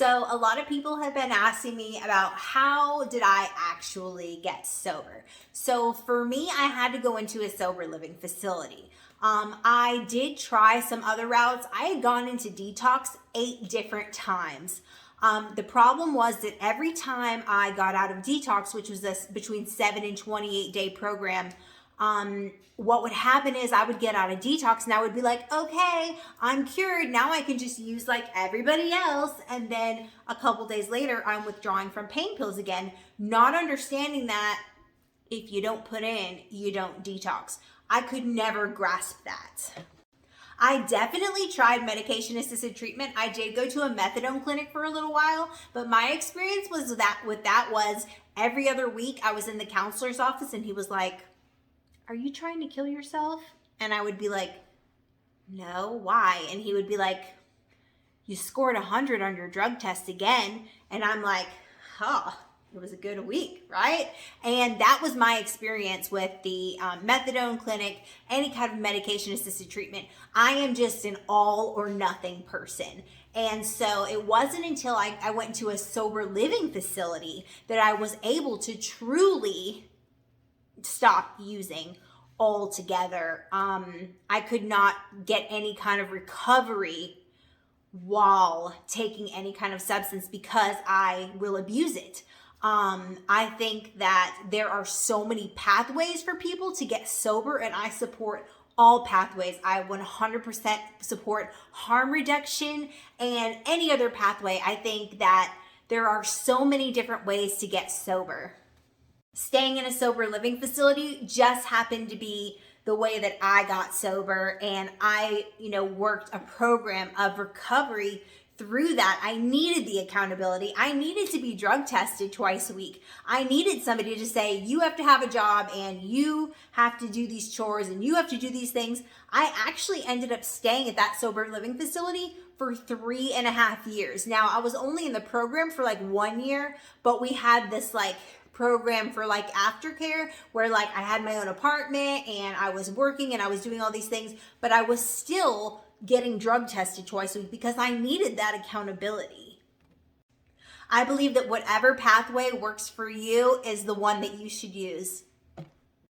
So a lot of people have been asking me about how did I actually get sober. So for me, I had to go into a sober living facility. I did try some other routes. I had gone into detox 8 different times. The problem was that every time I got out of detox, which was this between 7 and 28-day program, what would happen is I would get out of detox and I would be like, okay, I'm cured. Now I can just use like everybody else. And then a couple days later, I'm withdrawing from pain pills again, not understanding that if you don't put in, you don't detox. I could never grasp that. I definitely tried medication assisted treatment. I did go to a methadone clinic for a little while, but my experience was was every other week I was in the counselor's office and he was like, "Are you trying to kill yourself?" And I would be like, "No, why?" And he would be like, "You scored 100 on your drug test again." And I'm like, "Huh, it was a good week, right?" And that was my experience with the methadone clinic, any kind of medication assisted treatment. I am just an all or nothing person. And so it wasn't until I went into a sober living facility that I was able to truly stop using altogether. I could not get any kind of recovery while taking any kind of substance because I will abuse it. I think that there are so many pathways for people to get sober, and I support all pathways. I 100% support harm reduction and any other pathway. I think that there are so many different ways to get sober. Staying in a sober living facility just happened to be the way that I got sober, and I, worked a program of recovery through that. I needed the accountability. I needed to be drug tested twice a week. I needed somebody to say, you have to have a job and you have to do these chores and you have to do these things. I actually ended up staying at that sober living facility for 3.5 years. Now, I was only in the program for like 1 year, but we had this program for aftercare where I had my own apartment and I was working and I was doing all these things, but I was still getting drug tested twice a week because I needed that accountability. I believe that whatever pathway works for you is the one that you should use.